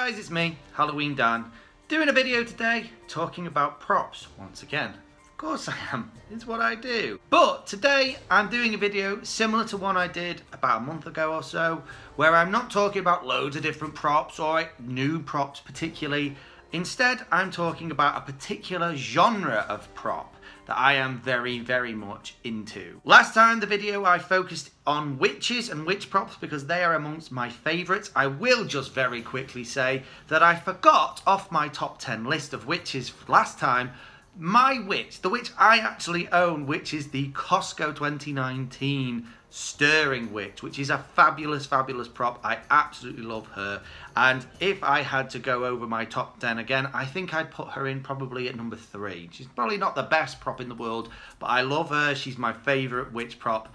guys, it's me, Halloween Dan, doing a video today talking about props once again. Of course I am, it's what I do. But today I'm doing a video similar to one I did about a month ago or so, where I'm not talking about loads of different props or new props particularly. Instead, I'm talking about a particular genre of prop that I am very, very much into. Last time the video I focused on witches and witch props because they are amongst my favourites. I will just very quickly say that I forgot off my top 10 list of witches last time, my witch, the witch I actually own, which is the Costco 2019 Stirring Witch, which is a fabulous, fabulous prop. I absolutely love her. And if I had to go over my top 10 again, I think I'd put her in probably at number 3. She's probably not the best prop in the world, but I love her. She's my favourite witch prop,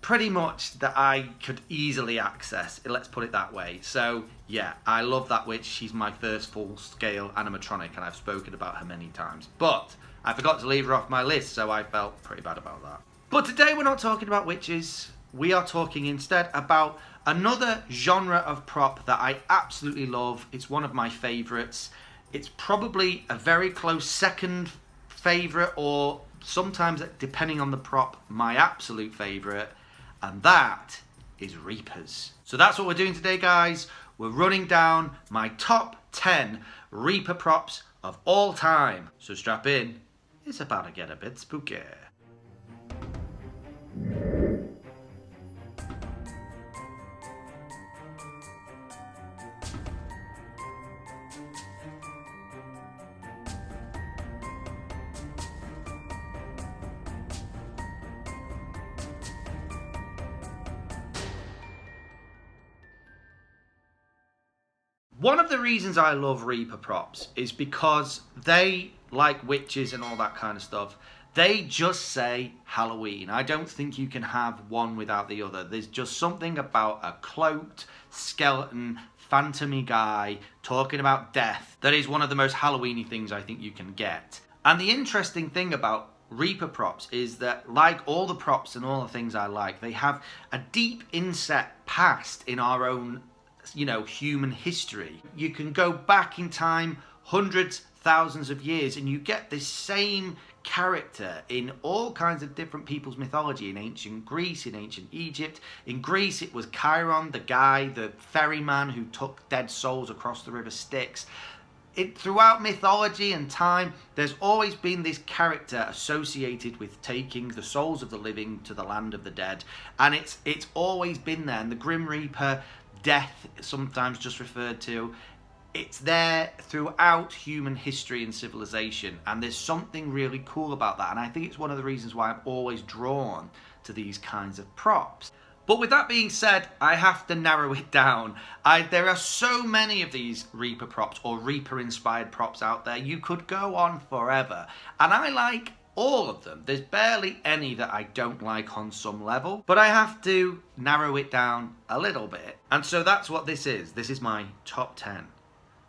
pretty much that I could easily access. Let's put it that way. So yeah, I love that witch. She's my first full-scale animatronic, and I've spoken about her many times. But I forgot to leave her off my list, so I felt pretty bad about that. But today we're not talking about witches. We are talking instead about another genre of prop that I absolutely love. It's one of my favourites. It's probably a very close second favourite, or sometimes, depending on the prop, my absolute favourite. And that is Reapers. So that's what we're doing today, guys. We're running down my top 10 Reaper props of all time. So strap in. It's about to get a bit spooky. One of the reasons I love Reaper props is because they, like witches and all that kind of stuff, they just say Halloween. I don't think you can have one without the other. There's just something about a cloaked, skeleton, phantom-y guy talking about death that is one of the most Halloween-y things I think you can get. And the interesting thing about Reaper props is that, like all the props and all the things I like, they have a deep inset past in our own, human history. You can go back in time hundreds, thousands of years, and you get this same character in all kinds of different people's mythology. In ancient Greece, in ancient Egypt. In Greece, it was Chiron, the guy, the ferryman who took dead souls across the river Styx. Throughout mythology and time, there's always been this character associated with taking the souls of the living to the land of the dead, and it's always been there. And the Grim Reaper, death sometimes just referred to, it's there throughout human history and civilization, and there's something really cool about that, and I think it's one of the reasons why I'm always drawn to these kinds of props. But with that being said, I have to narrow it down. There are so many of these Reaper props or Reaper inspired props out there. You could go on forever, and I like all of them. There's barely any that I don't like on some level, but I have to narrow it down a little bit. And so that's what this is. This is my top 10.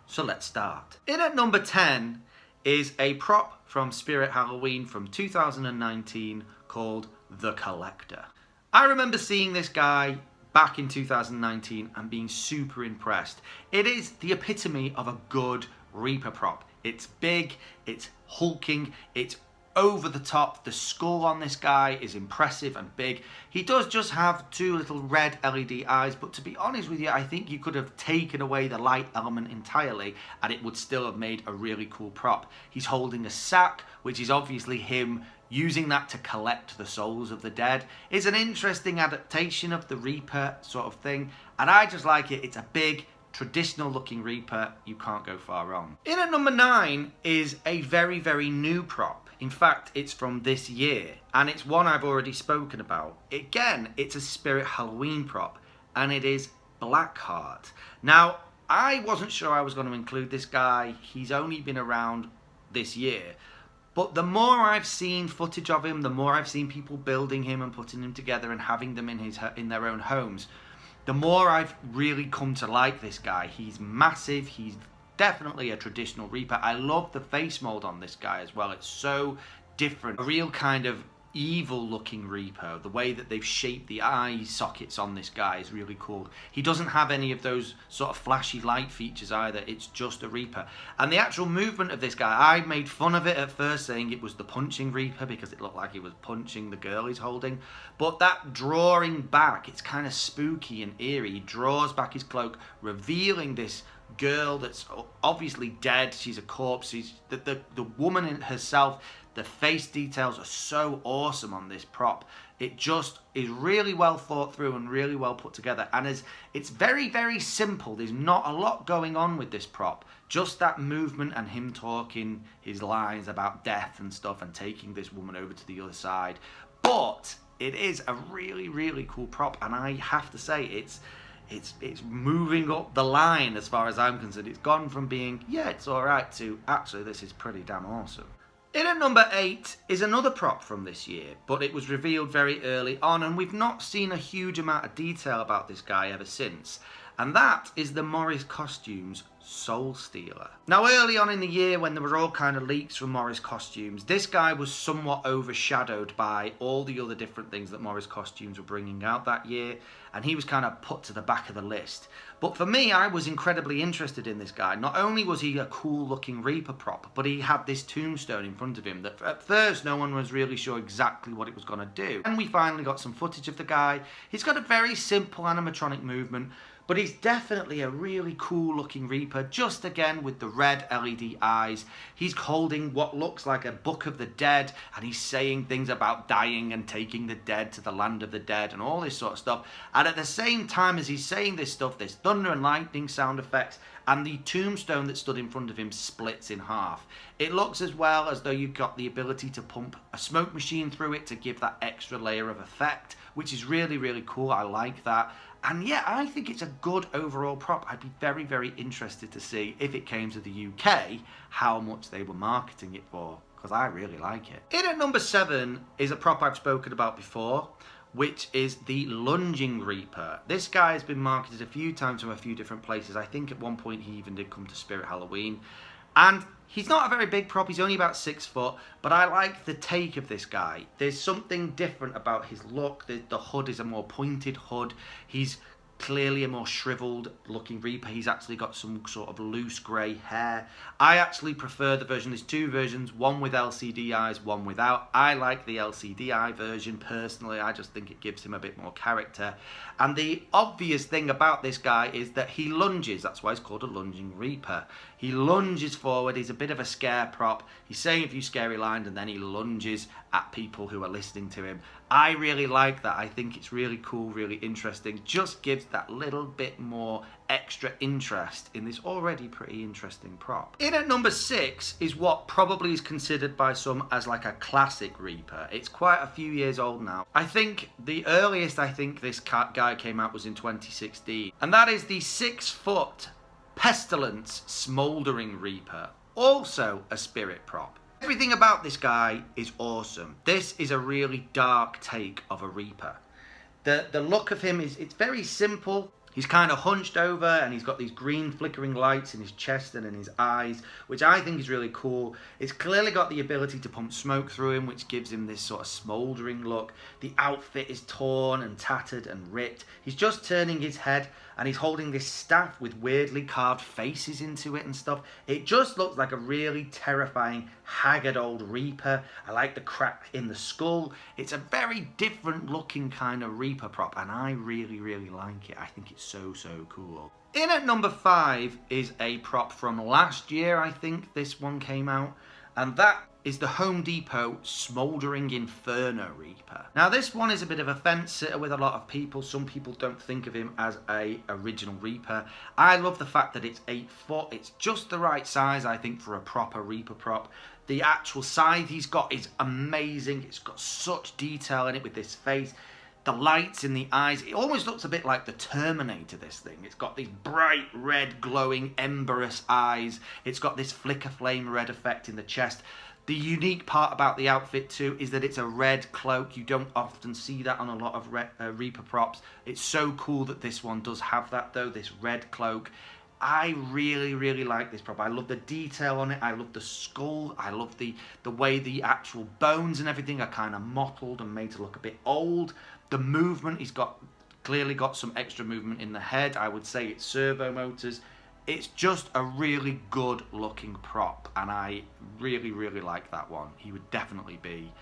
So let's start. In at number 10 is a prop from Spirit Halloween from 2019 called The Collector. I remember seeing this guy back in 2019 and being super impressed. It is the epitome of a good Reaper prop. It's big, it's hulking, it's over the top. The skull on this guy is impressive and big. He does just have two little red LED eyes, but to be honest with you, I think you could have taken away the light element entirely and it would still have made a really cool prop. He's holding a sack, which is obviously him using that to collect the souls of the dead. It's an interesting adaptation of the Reaper sort of thing, and I just like it. It's a big, traditional looking Reaper. You can't go far wrong. In at number 9 is a very, very new prop. In fact, it's from this year, and it's one I've already spoken about. Again, it's a Spirit Halloween prop, and it is Blackheart. Now, I wasn't sure I was going to include this guy. He's only been around this year, but the more I've seen footage of him, the more I've seen people building him and putting him together and having them in their own homes, the more I've really come to like this guy. He's massive. He's definitely a traditional Reaper. I love the face mold on this guy as well. It's so different. A real kind of evil looking Reaper. The way that they've shaped the eye sockets on this guy is really cool. He doesn't have any of those sort of flashy light features either. It's just a Reaper. And the actual movement of this guy, I made fun of it at first, saying it was the punching Reaper because it looked like he was punching the girl he's holding. But that drawing back, it's kind of spooky and eerie. He draws back his cloak, revealing this girl that's obviously dead. She's a corpse. The woman in herself. The face details are so awesome on this prop. It just is really well thought through and really well put together. And it's very, very simple. There's not a lot going on with this prop. Just that movement and him talking his lines about death and stuff and taking this woman over to the other side. But it is a really, really cool prop. And I have to say, it's moving up the line as far as I'm concerned. It's gone from being, yeah, it's all right, to actually this is pretty damn awesome. In at number 8 is another prop from this year, but it was revealed very early on, and we've not seen a huge amount of detail about this guy ever since. And that is the Morris Costumes Soulstealer. Now, early on in the year, when there were all kind of leaks from Morris Costumes, this guy was somewhat overshadowed by all the other different things that Morris Costumes were bringing out that year, and he was kind of put to the back of the list. But for me, I was incredibly interested in this guy. Not only was he a cool looking Reaper prop, but he had this tombstone in front of him that at first no one was really sure exactly what it was going to do. And we finally got some footage of the guy. He's got a very simple animatronic movement, but he's definitely a really cool looking Reaper, just again with the red LED eyes. He's holding what looks like a Book of the Dead, and he's saying things about dying and taking the dead to the land of the dead and all this sort of stuff. And at the same time as he's saying this stuff, there's thunder and lightning sound effects, and the tombstone that stood in front of him splits in half. It looks as well as though you've got the ability to pump a smoke machine through it to give that extra layer of effect, which is really, really cool. I like that. And yeah, I think it's a good overall prop. I'd be very, very interested to see, if it came to the UK, how much they were marketing it for, because I really like it. In at number 7 is a prop I've spoken about before, which is the Lunging Reaper. This guy has been marketed a few times from a few different places. I think at one point he even did come to Spirit Halloween. And he's not a very big prop, he's only about 6 foot, but I like the take of this guy. There's something different about his look. The hood is a more pointed hood. He's clearly a more shriveled looking Reaper. He's actually got some sort of loose grey hair. I actually prefer the version. There's 2 versions, one with LCD eyes, one without. I like the LCD eye version personally. I just think it gives him a bit more character. And the obvious thing about this guy is that he lunges. That's why he's called a Lunging Reaper. He lunges forward. He's a bit of a scare prop. He's saying a few scary lines and then he lunges at people who are listening to him. I really like that. I think it's really cool, really interesting. Just gives that little bit more extra interest in this already pretty interesting prop. In at number 6 is what probably is considered by some as like a classic Reaper. It's quite a few years old now. I think the earliest this guy came out was in 2016. And that is the 6 foot Pestilence Smouldering Reaper. Also a spirit prop. Everything about this guy is awesome. This is a really dark take of a Reaper. The look of him it's very simple. He's kind of hunched over and he's got these green flickering lights in his chest and in his eyes, which I think is really cool. It's clearly got the ability to pump smoke through him, which gives him this sort of smouldering look. The outfit is torn and tattered and ripped. He's just turning his head and he's holding this staff with weirdly carved faces into it and stuff. It just looks like a really terrifying, haggard old Reaper. I like the crack in the skull. It's a very different looking kind of Reaper prop, and I really, really like it. I think it's so, so cool. In at number 5 is a prop from last year, I think this one came out, and that is the Home Depot Smouldering Inferno Reaper. Now this one is a bit of a fence sitter with a lot of people. Some people don't think of him as a original Reaper. I love the fact that it's 8 foot. It's just the right size, I think, for a proper Reaper prop. The actual scythe he's got is amazing. It's got such detail in it with this face. The lights in the eyes, it almost looks a bit like the Terminator, this thing. It's got these bright red glowing emberous eyes. It's got this flicker flame red effect in the chest. The unique part about the outfit too is that it's a red cloak. You don't often see that on a lot of Reaper props. It's so cool that this one does have that though, this red cloak. I really, really like this prop. I love the detail on it. I love the skull. I love the way the actual bones and everything are kind of mottled and made to look a bit old. The movement, he's clearly got some extra movement in the head. I would say it's servo motors. It's just a really good looking prop, and I really, really like that one. He would definitely be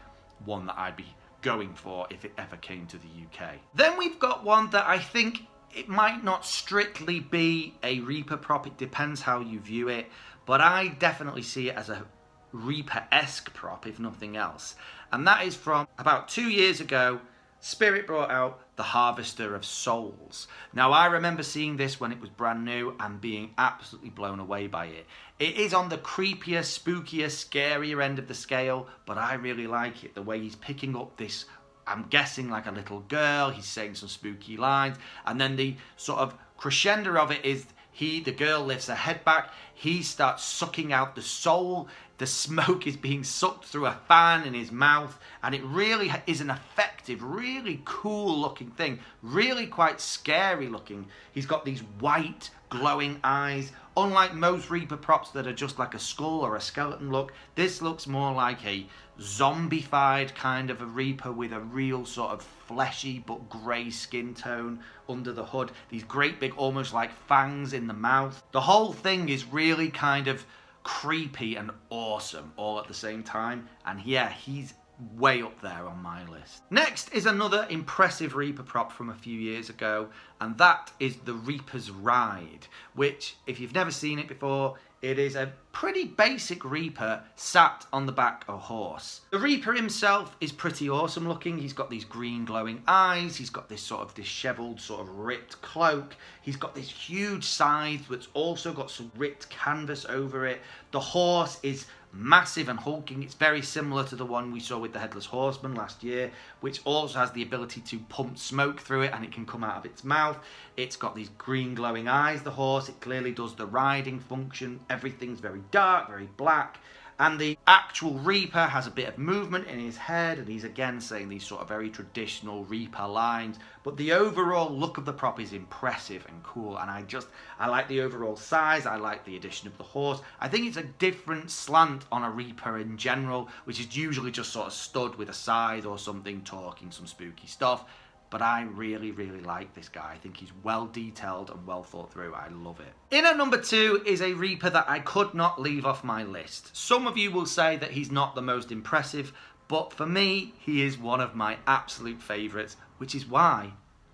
one that I'd be going for if it ever came to the UK. Then we've got one that I think it might not strictly be a Reaper prop. It depends how you view it, but I definitely see it as a Reaper-esque prop, if nothing else. And that is from about 2 years ago. Spirit brought out the Harvester of Souls. Now, I remember seeing this when it was brand new and being absolutely blown away by it. It is on the creepier, spookier, scarier end of the scale, but I really like it. The way he's picking up this, I'm guessing like a little girl, he's saying some spooky lines, and then the sort of crescendo of it is the girl lifts her head back, he starts sucking out the soul, the smoke is being sucked through a fan in his mouth, and it really is an effective, really cool looking thing, really quite scary looking. He's got these white glowing eyes. Unlike most Reaper props that are just like a skull or a skeleton look, this looks more like a zombified kind of a Reaper with a real sort of fleshy but grey skin tone under the hood. These great big, almost like fangs in the mouth. The whole thing is really kind of creepy and awesome all at the same time. And yeah, he's way up there on my list. Next is another impressive Reaper prop from a few years ago, and that is the Reaper's Ride, which, if you've never seen it before, it is a pretty basic Reaper sat on the back of a horse. The Reaper himself is pretty awesome looking. He's got these green glowing eyes. He's got this sort of disheveled, sort of ripped cloak. He's got this huge scythe that's also got some ripped canvas over it. The horse is massive and hulking. It's very similar to the one we saw with the Headless Horseman last year, which also has the ability to pump smoke through it and it can come out of its mouth. It's got these green glowing eyes, the horse. It clearly does the riding function. Everything's very dark, very black. And the actual Reaper has a bit of movement in his head, and he's again saying these sort of very traditional Reaper lines. But the overall look of the prop is impressive and cool, and I like the overall size, I like the addition of the horse. I think it's a different slant on a Reaper in general, which is usually just sort of stood with a scythe or something, talking some spooky stuff. But I really, really like this guy. I think he's well detailed and well thought through. I love it. In at number 2 is a Reaper that I could not leave off my list. Some of you will say that he's not the most impressive, but for me, he is one of my absolute favourites, which is why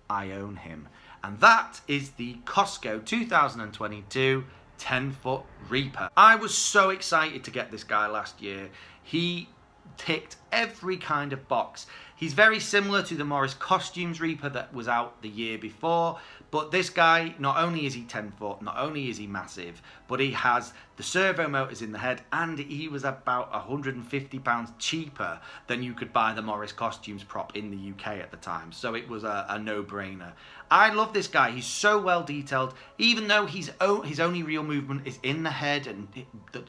I own him. And that is the Costco 2022 10-foot Reaper. I was so excited to get this guy last year. He ticked every kind of box. He's very similar to the Morris Costumes Reaper that was out the year before, but this guy, not only is he 10 foot, not only is he massive, but he has the servo motors in the head, and he was about £150 cheaper than you could buy the Morris Costumes prop in the UK at the time, so it was a no-brainer. I love this guy. He's so well detailed, even though his only real movement is in the head and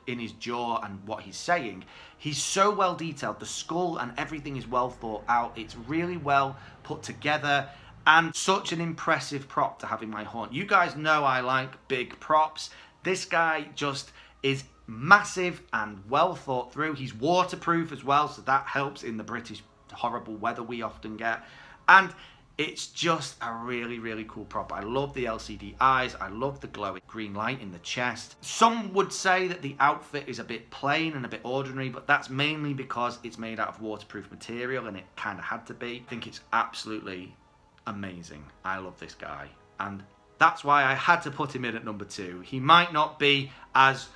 in his jaw and what he's saying. He's so well detailed. The skull and everything is well thought out. It's really well put together, and such an impressive prop to have in my haunt. You guys know I like big props. This guy just is massive and well thought through. He's waterproof as well, so that helps in the British horrible weather we often get. And it's just a really, really cool prop. I love the LCD eyes. I love the glowing green light in the chest. Some would say that the outfit is a bit plain and a bit ordinary, but that's mainly because it's made out of waterproof material, and it kind of had to be. I think it's absolutely amazing. I love this guy, and that's why I had to put him in at number 2. He might not be as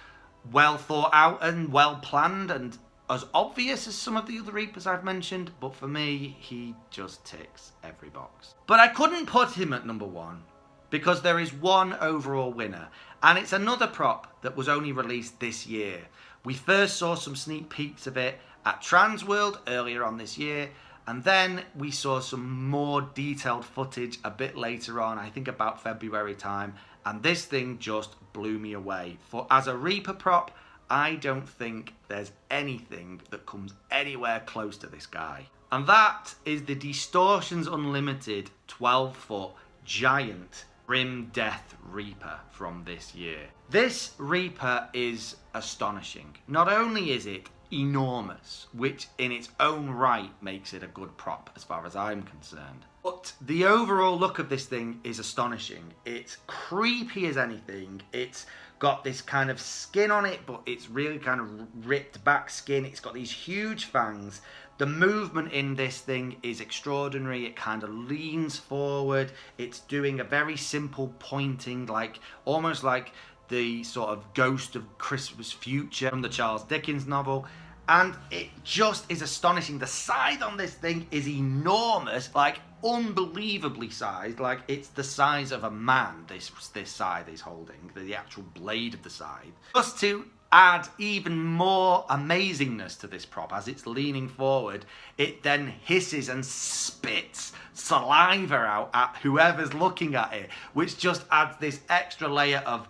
well thought out and well planned and as obvious as some of the other Reapers I've mentioned, but for me, he just ticks every box. But I couldn't put him at number 1 because there is one overall winner, and it's another prop that was only released this year. We first saw some sneak peeks of it at Transworld earlier on this year, and then we saw some more detailed footage a bit later on, I think about February time, and this thing just blew me away. For as a Reaper prop, I don't think there's anything that comes anywhere close to this guy. And that is the Distortions Unlimited 12-foot giant Grim Death Reaper from this year. This Reaper is astonishing. Not only is it enormous, which in its own right makes it a good prop as far as I'm concerned, but the overall look of this thing is astonishing. It's creepy as anything. It's got this kind of skin on it, but it's really kind of ripped back skin. It's got these huge fangs. The movement in this thing is extraordinary. It kind of leans forward. It's doing a very simple pointing, like almost like the sort of Ghost of Christmas Future from the Charles Dickens novel. And it just is astonishing. The scythe on this thing is enormous, like unbelievably sized. Like it's the size of a man, this scythe is holding, the actual blade of the scythe. Just to add even more amazingness to this prop, as it's leaning forward, it then hisses and spits saliva out at whoever's looking at it, which just adds this extra layer of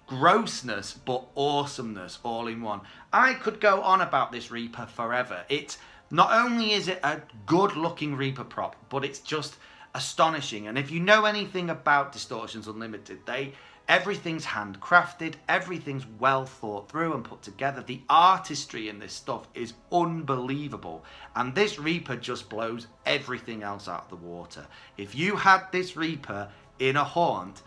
grossness but awesomeness all in one. I could go on about this Reaper forever. It's not only is it a good looking Reaper prop, but it's just astonishing. And if you know anything about Distortions Unlimited, everything's handcrafted, everything's well thought through and put together. The artistry in this stuff is unbelievable, and this Reaper just blows everything else out of the water. If you had this Reaper in a haunt,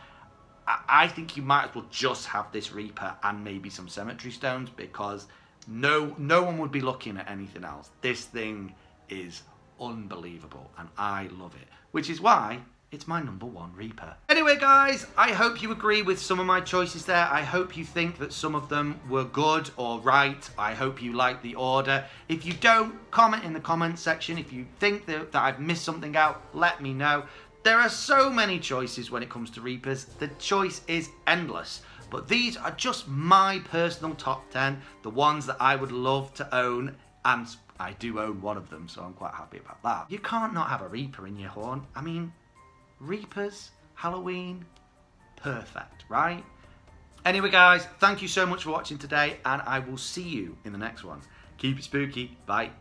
I think you might as well just have this Reaper and maybe some cemetery stones, because no one would be looking at anything else. This thing is unbelievable and I love it, which is why it's my #1 Reaper. Anyway guys, I hope you agree with some of my choices there. I hope you think that some of them were good or right. I hope you like the order. If you don't, comment in the comments section. If you think that I've missed something out, let me know. There are so many choices when it comes to Reapers. The choice is endless. But these are just my personal top 10, the ones that I would love to own, and I do own one of them, so I'm quite happy about that. You can't not have a Reaper in your haunt. I mean, Reapers, Halloween, perfect, right? Anyway guys, thank you so much for watching today, and I will see you in the next one. Keep it spooky, bye.